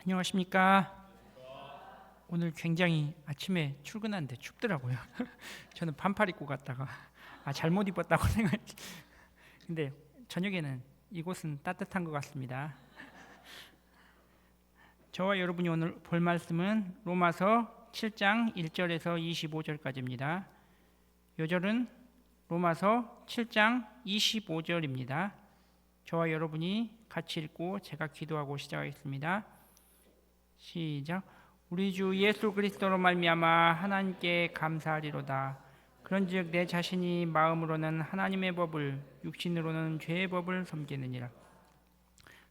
안녕하십니까? 오늘 굉장히 아침에 출근하는데 춥더라고요. 저는 반팔 입고 갔다가 잘못 입었다고 생각했지. 근데 저녁에는 이곳은 따뜻한 것 같습니다. 저와 여러분이 오늘 볼 말씀은 로마서 7장 1절에서 25절까지입니다. 요절은 로마서 7장 25절입니다. 저와 여러분이 같이 읽고 제가 기도하고 시작하겠습니다. 시작. 우리 주 예수 그리스도로 말미암아 하나님께 감사하리로다. 그런즉 내 자신이 마음으로는 하나님의 법을, 육신으로는 죄의 법을 섬기느니라.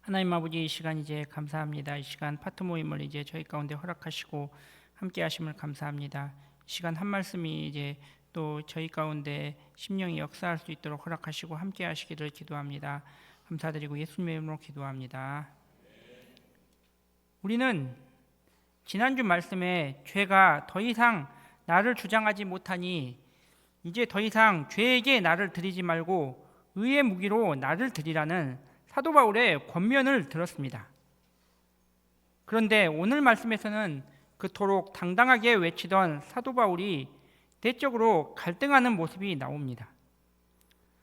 하나님 아버지, 이 시간 이제 감사합니다. 이 시간 파트 모임을 이제 저희 가운데 허락하시고 함께 하심을 감사합니다. 이 시간 한 말씀이 이제 또 저희 가운데 심령이 역사할 수 있도록 허락하시고 함께 하시기를 기도합니다. 감사드리고 예수님의 이름으로 기도합니다. 우리는 지난주 말씀에 죄가 더 이상 나를 주장하지 못하니 이제 더 이상 죄에게 나를 드리지 말고 의의 무기로 나를 드리라는 사도 바울의 권면을 들었습니다. 그런데 오늘 말씀에서는 그토록 당당하게 외치던 사도 바울이 내적으로 갈등하는 모습이 나옵니다.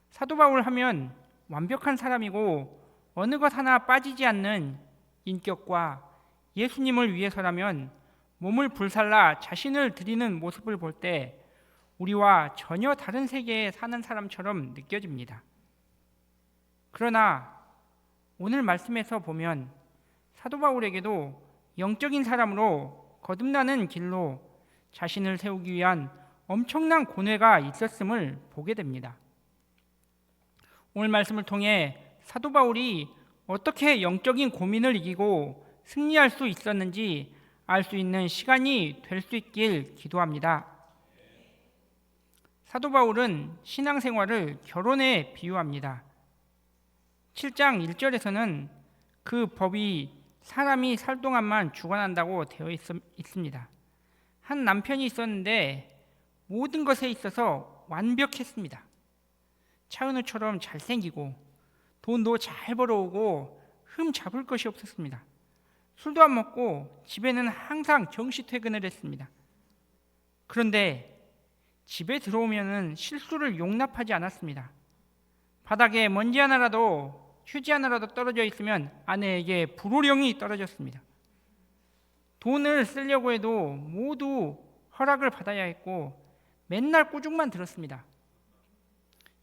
사도 바울 하면 완벽한 사람이고 어느 것 하나 빠지지 않는 인격과 예수님을 위해서라면 몸을 불살라 자신을 드리는 모습을 볼 때 우리와 전혀 다른 세계에 사는 사람처럼 느껴집니다. 그러나 오늘 말씀에서 보면 사도 바울에게도 영적인 사람으로 거듭나는 길로 자신을 세우기 위한 엄청난 고뇌가 있었음을 보게 됩니다. 오늘 말씀을 통해 사도 바울이 어떻게 영적인 고민을 이기고 승리할 수 있었는지 알 수 있는 시간이 될 수 있길 기도합니다. 사도 바울은 신앙생활을 결혼에 비유합니다. 7장 1절에서는 그 법이 사람이 살 동안만 주관한다고 되어 있습니다. 한 남편이 있었는데 모든 것에 있어서 완벽했습니다. 차은우처럼 잘생기고 돈도 잘 벌어오고 흠 잡을 것이 없었습니다. 술도 안 먹고 집에는 항상 정시 퇴근을 했습니다. 그런데 집에 들어오면 실수를 용납하지 않았습니다. 바닥에 먼지 하나라도 휴지 하나라도 떨어져 있으면 아내에게 불호령이 떨어졌습니다. 돈을 쓰려고 해도 모두 허락을 받아야 했고 맨날 꾸중만 들었습니다.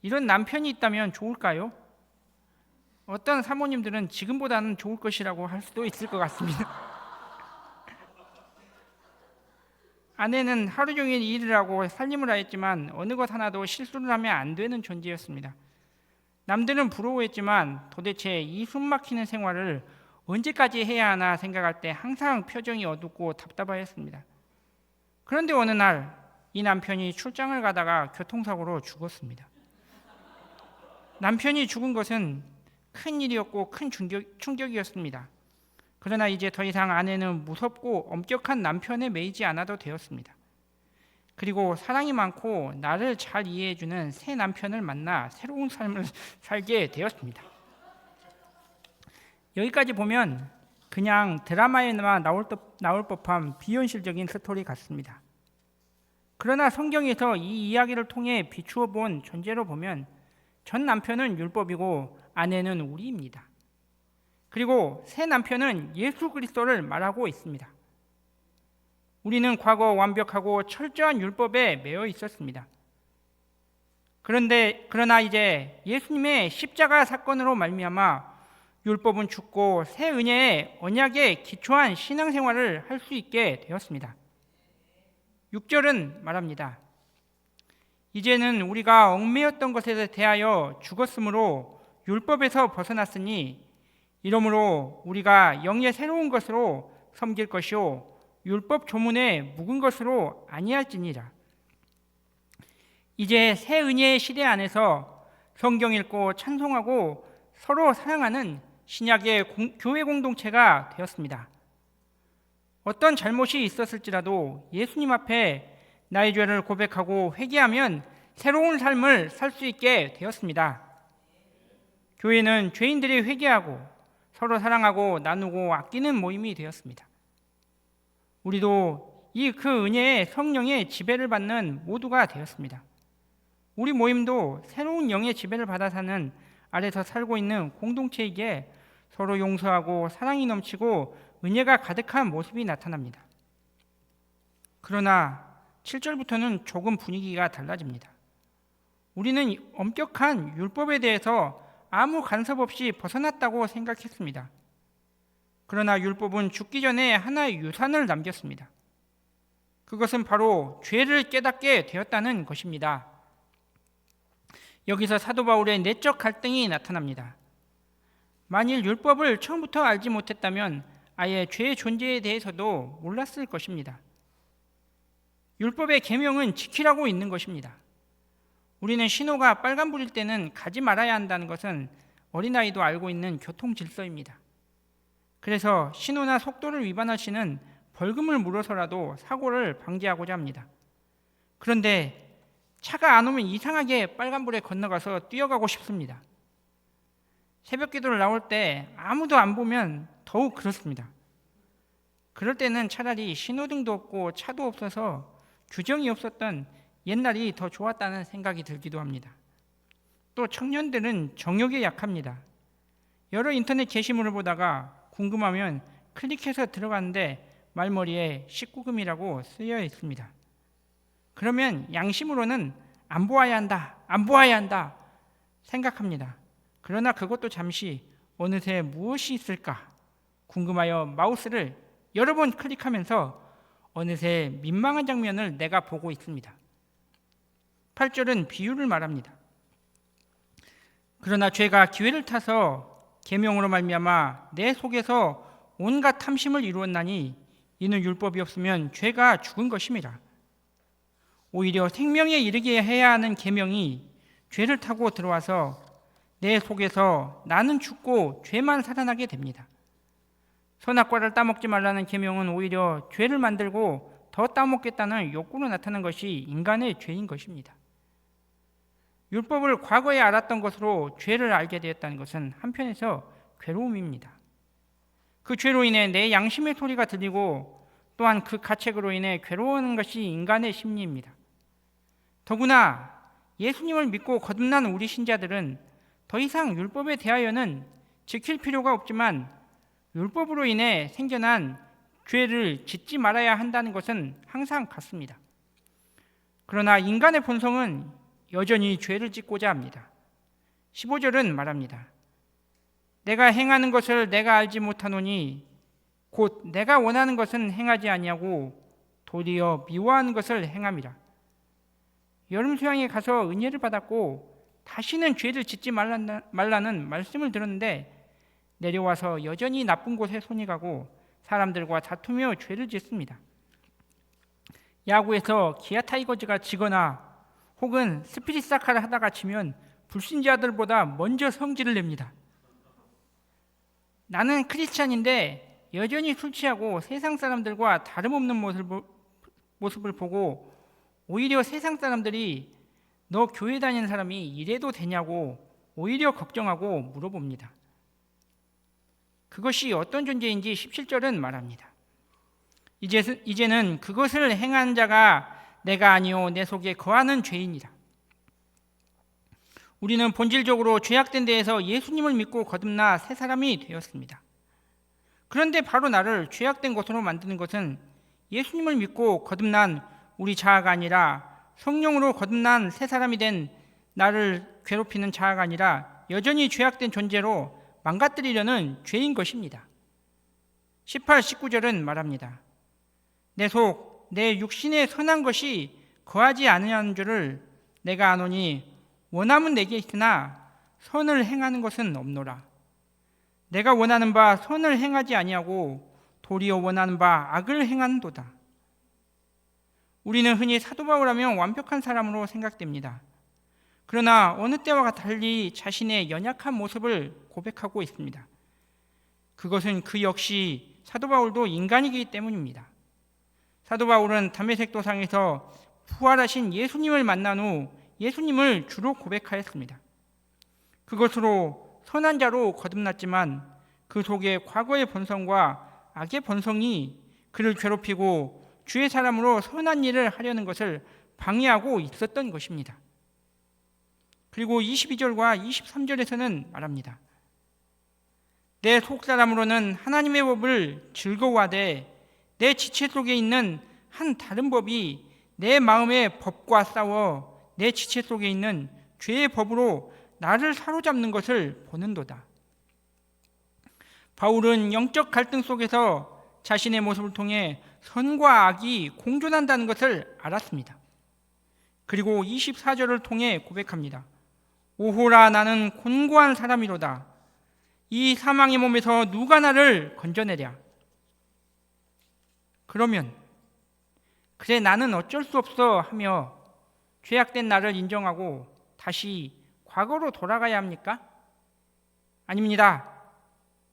이런 남편이 있다면 좋을까요? 어떤 사모님들은 지금보다는 좋을 것이라고 할 수도 있을 것 같습니다. 아내는 하루 종일 일을 하고 살림을 하였지만 어느 것 하나도 실수를 하면 안 되는 존재였습니다. 남들은 부러워했지만 도대체 이 숨막히는 생활을 언제까지 해야 하나 생각할 때 항상 표정이 어둡고 답답하였습니다. 그런데 어느 날 이 남편이 출장을 가다가 교통사고로 죽었습니다. 남편이 죽은 것은 큰 일이었고 큰 충격이었습니다. 그러나 이제 더 이상 아내는 무섭고 엄격한 남편에 매이지 않아도 되었습니다. 그리고 사랑이 많고 나를 잘 이해해주는 새 남편을 만나 새로운 삶을 살게 되었습니다. 여기까지 보면 그냥 드라마에만 나올 법한 비현실적인 스토리 같습니다. 그러나 성경에서 이 이야기를 통해 비추어 본 존재로 보면 전 남편은 율법이고 아내는 우리입니다. 그리고 새 남편은 예수 그리스도를 말하고 있습니다. 우리는 과거 완벽하고 철저한 율법에 매여 있었습니다. 그러나 이제 예수님의 십자가 사건으로 말미암아 율법은 죽고 새 은혜의 언약에 기초한 신앙생활을 할 수 있게 되었습니다. 6절은 말합니다. 이제는 우리가 얽매였던 것에 대하여 죽었으므로 율법에서 벗어났으니 이러므로 우리가 영의 새로운 것으로 섬길 것이요 율법 조문에 묵은 것으로 아니할지니라. 이제 새 은혜의 시대 안에서 성경 읽고 찬송하고 서로 사랑하는 신약의 교회 공동체가 되었습니다. 어떤 잘못이 있었을지라도 예수님 앞에 나의 죄를 고백하고 회개하면 새로운 삶을 살 수 있게 되었습니다. 교회는 죄인들이 회개하고 서로 사랑하고 나누고 아끼는 모임이 되었습니다. 우리도 그 은혜의 성령의 지배를 받는 모두가 되었습니다. 우리 모임도 새로운 영의 지배를 받아 사는 아래서 살고 있는 공동체이기에 서로 용서하고 사랑이 넘치고 은혜가 가득한 모습이 나타납니다. 그러나 7절부터는 조금 분위기가 달라집니다. 우리는 엄격한 율법에 대해서 아무 간섭 없이 벗어났다고 생각했습니다. 그러나 율법은 죽기 전에 하나의 유산을 남겼습니다. 그것은 바로 죄를 깨닫게 되었다는 것입니다. 여기서 사도 바울의 내적 갈등이 나타납니다. 만일 율법을 처음부터 알지 못했다면 아예 죄의 존재에 대해서도 몰랐을 것입니다. 율법의 계명은 지키라고 있는 것입니다. 우리는 신호가 빨간불일 때는 가지 말아야 한다는 것은 어린아이도 알고 있는 교통 질서입니다. 그래서 신호나 속도를 위반할 시는 벌금을 물어서라도 사고를 방지하고자 합니다. 그런데 차가 안 오면 이상하게 빨간불에 건너가서 뛰어가고 싶습니다. 새벽 기도를 나올 때 아무도 안 보면 더욱 그렇습니다. 그럴 때는 차라리 신호등도 없고 차도 없어서 규정이 없었던 옛날이 더 좋았다는 생각이 들기도 합니다. 또 청년들은 정욕에 약합니다. 여러 인터넷 게시물을 보다가 궁금하면 클릭해서 들어가는데 말머리에 19금이라고 쓰여 있습니다. 그러면 양심으로는 안 보아야 한다 생각합니다. 그러나 그것도 잠시 어느새 무엇이 있을까 궁금하여 마우스를 여러 번 클릭하면서 어느새 민망한 장면을 내가 보고 있습니다. 8절은 비유를 말합니다. 그러나 죄가 기회를 타서 계명으로 말미암아 내 속에서 온갖 탐심을 이루었나니 이는 율법이 없으면 죄가 죽은 것임이라. 오히려 생명에 이르게 해야 하는 계명이 죄를 타고 들어와서 내 속에서 나는 죽고 죄만 살아나게 됩니다. 선악과를 따먹지 말라는 계명은 오히려 죄를 만들고 더 따먹겠다는 욕구로 나타난 것이 인간의 죄인 것입니다. 율법을 과거에 알았던 것으로 죄를 알게 되었다는 것은 한편에서 괴로움입니다. 그 죄로 인해 내 양심의 소리가 들리고 또한 그 가책으로 인해 괴로워하는 것이 인간의 심리입니다. 더구나 예수님을 믿고 거듭난 우리 신자들은 더 이상 율법에 대하여는 지킬 필요가 없지만 율법으로 인해 생겨난 죄를 짓지 말아야 한다는 것은 항상 같습니다. 그러나 인간의 본성은 여전히 죄를 짓고자 합니다. 15절은 말합니다. 내가 행하는 것을 내가 알지 못하노니 곧 내가 원하는 것은 행하지 아니하고 도리어 미워하는 것을 행함이라. 여름 수양에 가서 은혜를 받았고 다시는 죄를 짓지 말라는 말씀을 들었는데 내려와서 여전히 나쁜 곳에 손이 가고 사람들과 다투며 죄를 짓습니다. 야구에서 기아 타이거즈가 지거나 혹은 스피릿 사카를 하다가 지면 불신자들보다 먼저 성질을 냅니다. 나는 크리스찬인데 여전히 술 취하고 세상 사람들과 다름없는 모습을 보고 오히려 세상 사람들이 너 교회 다니는 사람이 이래도 되냐고 오히려 걱정하고 물어봅니다. 그것이 어떤 존재인지 17절은 말합니다. 이제는 그것을 행한 자가 내가 아니요 내 속에 거하는 죄인이라. 우리는 본질적으로 죄악된 데에서 예수님을 믿고 거듭나 새 사람이 되었습니다. 그런데 바로 나를 죄악된 것으로 만드는 것은 예수님을 믿고 거듭난 우리 자아가 아니라 성령으로 거듭난 새 사람이 된 나를 괴롭히는 자아가 아니라 여전히 죄악된 존재로 망가뜨리려는 죄인 것입니다. 18, 19절은 말합니다. 내 속, 내 육신의 선한 것이 거하지 아니하는 줄을 내가 아노니 원함은 내게 있으나 선을 행하는 것은 없노라. 내가 원하는 바 선을 행하지 아니하고 도리어 원하는 바 악을 행하는도다. 우리는 흔히 사도 바울하면 완벽한 사람으로 생각됩니다. 그러나 어느 때와 달리 자신의 연약한 모습을 고백하고 있습니다. 그것은 그 역시 사도 바울도 인간이기 때문입니다. 사도 바울은 담메색 도상에서 부활하신 예수님을 만난 후 예수님을 주로 고백하였습니다. 그것으로 선한 자로 거듭났지만 그 속에 과거의 본성과 악의 본성이 그를 괴롭히고 주의 사람으로 선한 일을 하려는 것을 방해하고 있었던 것입니다. 그리고 22절과 23절에서는 말합니다. 내 속사람으로는 하나님의 법을 즐거워하되 내 지체 속에 있는 한 다른 법이 내 마음의 법과 싸워 내 지체 속에 있는 죄의 법으로 나를 사로잡는 것을 보는도다. 바울은 영적 갈등 속에서 자신의 모습을 통해 선과 악이 공존한다는 것을 알았습니다. 그리고 24절을 통해 고백합니다. 오호라, 나는 곤고한 사람이로다. 이 사망의 몸에서 누가 나를 건져내랴. 그러면 그래, 나는 어쩔 수 없어 하며 죄악된 나를 인정하고 다시 과거로 돌아가야 합니까? 아닙니다.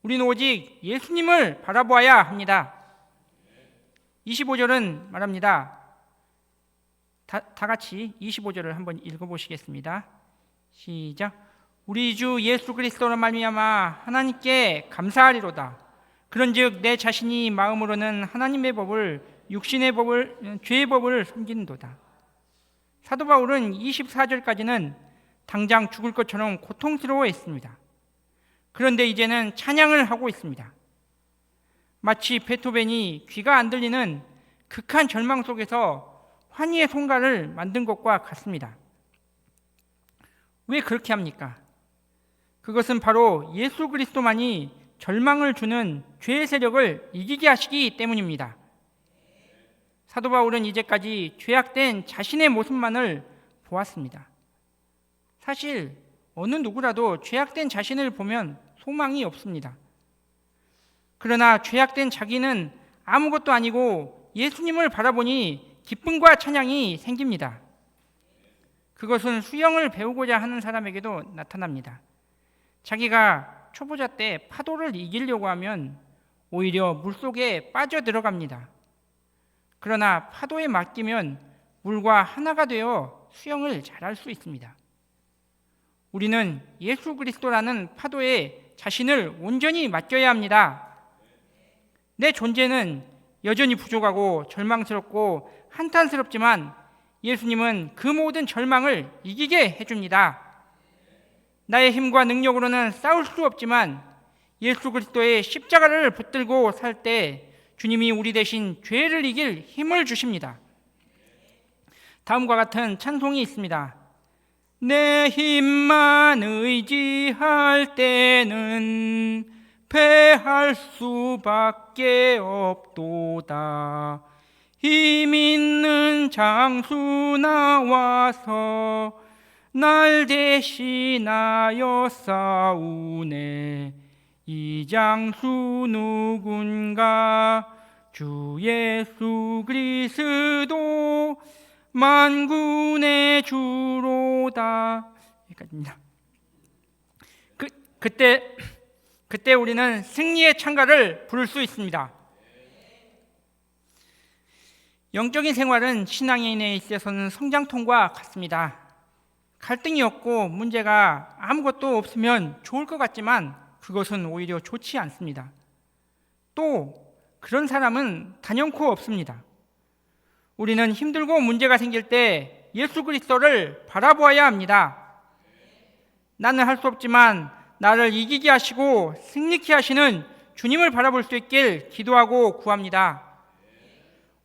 우리는 오직 예수님을 바라보아야 합니다. 25절은 말합니다. 다 같이 25절을 한번 읽어보시겠습니다. 시작. 우리 주 예수 그리스도로 말미암아 하나님께 감사하리로다. 그런즉 내 자신이 마음으로는 하나님의 법을, 육신의 법을, 죄의 법을 섬기는도다. 사도 바울은 24절까지는 당장 죽을 것처럼 고통스러워했습니다. 그런데 이제는 찬양을 하고 있습니다. 마치 베토벤이 귀가 안 들리는 극한 절망 속에서 환희의 송가를 만든 것과 같습니다. 왜 그렇게 합니까? 그것은 바로 예수 그리스도만이 절망을 주는 죄의 세력을 이기게 하시기 때문입니다. 사도 바울은 이제까지 죄악된 자신의 모습만을 보았습니다. 사실 어느 누구라도 죄악된 자신을 보면 소망이 없습니다. 그러나 죄악된 자기는 아무것도 아니고 예수님을 바라보니 기쁨과 찬양이 생깁니다. 그것은 수영을 배우고자 하는 사람에게도 나타납니다. 자기가 초보자 때 파도를 이기려고 하면 오히려 물속에 빠져들어갑니다. 그러나 파도에 맡기면 물과 하나가 되어 수영을 잘할 수 있습니다. 우리는 예수 그리스도라는 파도에 자신을 온전히 맡겨야 합니다. 내 존재는 여전히 부족하고 절망스럽고 한탄스럽지만 예수님은 그 모든 절망을 이기게 해줍니다. 나의 힘과 능력으로는 싸울 수 없지만 예수 그리스도의 십자가를 붙들고 살 때 주님이 우리 대신 죄를 이길 힘을 주십니다. 다음과 같은 찬송이 있습니다. 내 힘만 의지할 때는 패할 수밖에 없도다. 힘 있는 장수 나와서 날 대신하여 싸우네. 이 장수 누군가? 주 예수 그리스도 만군의 주로다. 여기까지입니다. 그때 우리는 승리의 찬가를 부를 수 있습니다. 영적인 생활은 신앙인에 있어서는 성장통과 같습니다. 갈등이 없고 문제가 아무것도 없으면 좋을 것 같지만 그것은 오히려 좋지 않습니다. 또 그런 사람은 단연코 없습니다. 우리는 힘들고 문제가 생길 때 예수 그리스도를 바라보아야 합니다. 나는 할 수 없지만 나를 이기게 하시고 승리케 하시는 주님을 바라볼 수 있길 기도하고 구합니다.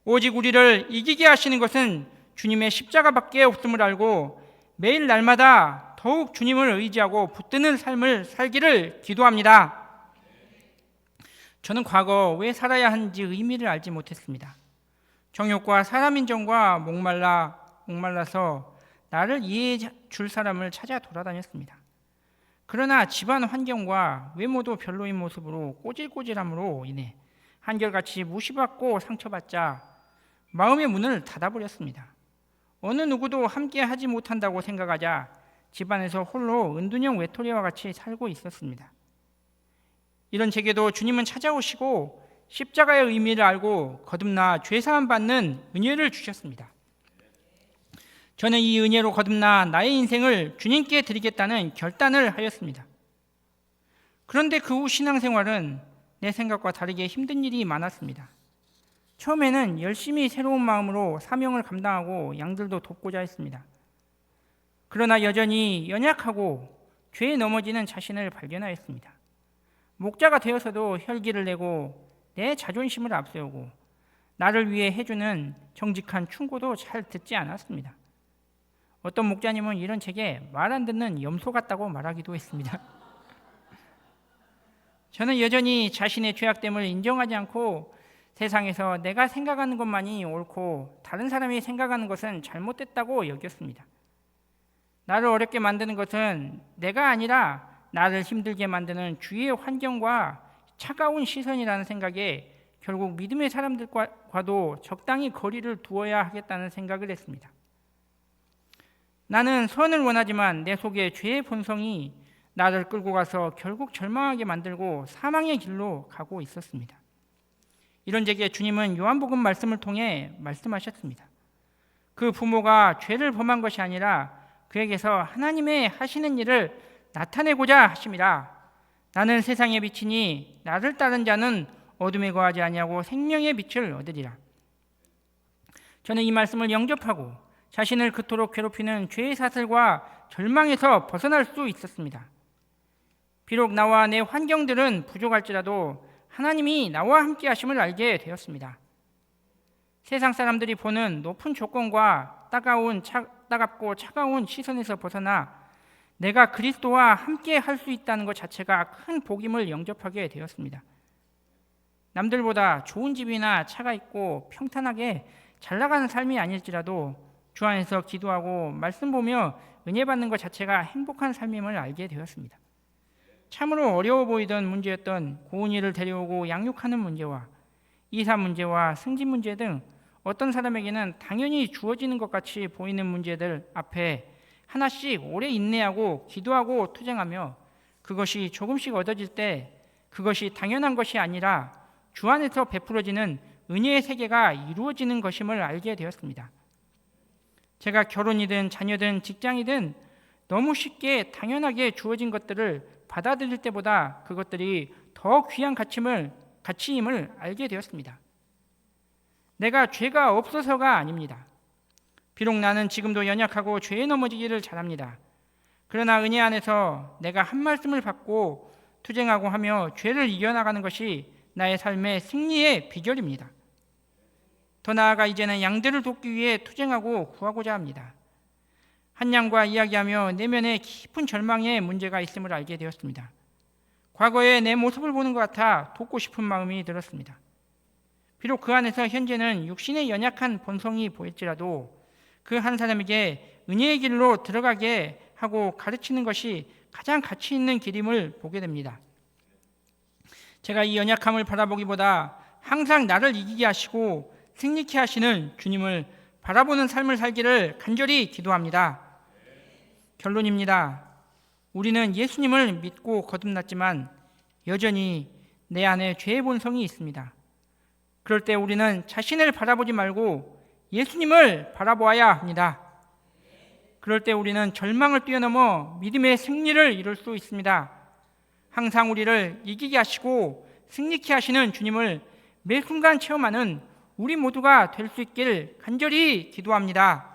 오직 우리를 이기게 하시는 것은 주님의 십자가밖에 없음을 알고 매일 날마다 더욱 주님을 의지하고 붙드는 삶을 살기를 기도합니다. 저는 과거 왜 살아야 하는지 의미를 알지 못했습니다. 정욕과 사람 인정과 목말라서 나를 이해해 줄 사람을 찾아 돌아다녔습니다. 그러나 집안 환경과 외모도 별로인 모습으로 꼬질꼬질함으로 인해 한결같이 무시받고 상처받자 마음의 문을 닫아버렸습니다. 어느 누구도 함께 하지 못한다고 생각하자 집안에서 홀로 은둔형 외톨이와 같이 살고 있었습니다. 이런 제게도 주님은 찾아오시고 십자가의 의미를 알고 거듭나 죄사함 받는 은혜를 주셨습니다. 저는 이 은혜로 거듭나 나의 인생을 주님께 드리겠다는 결단을 하였습니다. 그런데 그 후 신앙생활은 내 생각과 다르게 힘든 일이 많았습니다. 처음에는 열심히 새로운 마음으로 사명을 감당하고 양들도 돕고자 했습니다. 그러나 여전히 연약하고 죄에 넘어지는 자신을 발견하였습니다. 목자가 되어서도 혈기를 내고 내 자존심을 앞세우고 나를 위해 해주는 정직한 충고도 잘 듣지 않았습니다. 어떤 목자님은 이런 책에 말 안 듣는 염소 같다고 말하기도 했습니다. 저는 여전히 자신의 죄악됨을 인정하지 않고 세상에서 내가 생각하는 것만이 옳고 다른 사람이 생각하는 것은 잘못됐다고 여겼습니다. 나를 어렵게 만드는 것은 내가 아니라 나를 힘들게 만드는 주위의 환경과 차가운 시선이라는 생각에 결국 믿음의 사람들과도 적당히 거리를 두어야 하겠다는 생각을 했습니다. 나는 선을 원하지만 내 속에 죄의 본성이 나를 끌고 가서 결국 절망하게 만들고 사망의 길로 가고 있었습니다. 이런 제게 주님은 요한복음 말씀을 통해 말씀하셨습니다. 그 부모가 죄를 범한 것이 아니라 그에게서 하나님의 하시는 일을 나타내고자 하심이라. 나는 세상의 빛이니 나를 따른 자는 어둠에 거하지 아니하고 생명의 빛을 얻으리라. 저는 이 말씀을 영접하고 자신을 그토록 괴롭히는 죄의 사슬과 절망에서 벗어날 수 있었습니다. 비록 나와 내 환경들은 부족할지라도 하나님이 나와 함께 하심을 알게 되었습니다. 세상 사람들이 보는 높은 조건과 따갑고 차가운 시선에서 벗어나 내가 그리스도와 함께 할 수 있다는 것 자체가 큰 복임을 영접하게 되었습니다. 남들보다 좋은 집이나 차가 있고 평탄하게 잘 나가는 삶이 아닐지라도 주 안에서 기도하고 말씀 보며 은혜 받는 것 자체가 행복한 삶임을 알게 되었습니다. 참으로 어려워 보이던 문제였던 고은이를 데려오고 양육하는 문제와 이사 문제와 승진 문제 등 어떤 사람에게는 당연히 주어지는 것 같이 보이는 문제들 앞에 하나씩 오래 인내하고 기도하고 투쟁하며 그것이 조금씩 얻어질 때 그것이 당연한 것이 아니라 주 안에서 베풀어지는 은혜의 세계가 이루어지는 것임을 알게 되었습니다. 제가 결혼이든 자녀든 직장이든 너무 쉽게 당연하게 주어진 것들을 받아들일 때보다 그것들이 더 귀한 가치임을 알게 되었습니다. 내가 죄가 없어서가 아닙니다. 비록 나는 지금도 연약하고 죄에 넘어지기를 잘합니다. 그러나 은혜 안에서 내가 한 말씀을 받고 투쟁하고 하며 죄를 이겨나가는 것이 나의 삶의 승리의 비결입니다. 더 나아가 이제는 양들을 돕기 위해 투쟁하고 구하고자 합니다. 한 양과 이야기하며 내면에 깊은 절망의 문제가 있음을 알게 되었습니다. 과거에 내 모습을 보는 것 같아 돕고 싶은 마음이 들었습니다. 비록 그 안에서 현재는 육신의 연약한 본성이 보일지라도 그 한 사람에게 은혜의 길로 들어가게 하고 가르치는 것이 가장 가치 있는 길임을 보게 됩니다. 제가 이 연약함을 바라보기보다 항상 나를 이기게 하시고 승리케 하시는 주님을 바라보는 삶을 살기를 간절히 기도합니다. 결론입니다. 우리는 예수님을 믿고 거듭났지만 여전히 내 안에 죄의 본성이 있습니다. 그럴 때 우리는 자신을 바라보지 말고 예수님을 바라보아야 합니다. 그럴 때 우리는 절망을 뛰어넘어 믿음의 승리를 이룰 수 있습니다. 항상 우리를 이기게 하시고 승리케 하시는 주님을 매 순간 체험하는 우리 모두가 될 수 있길 간절히 기도합니다.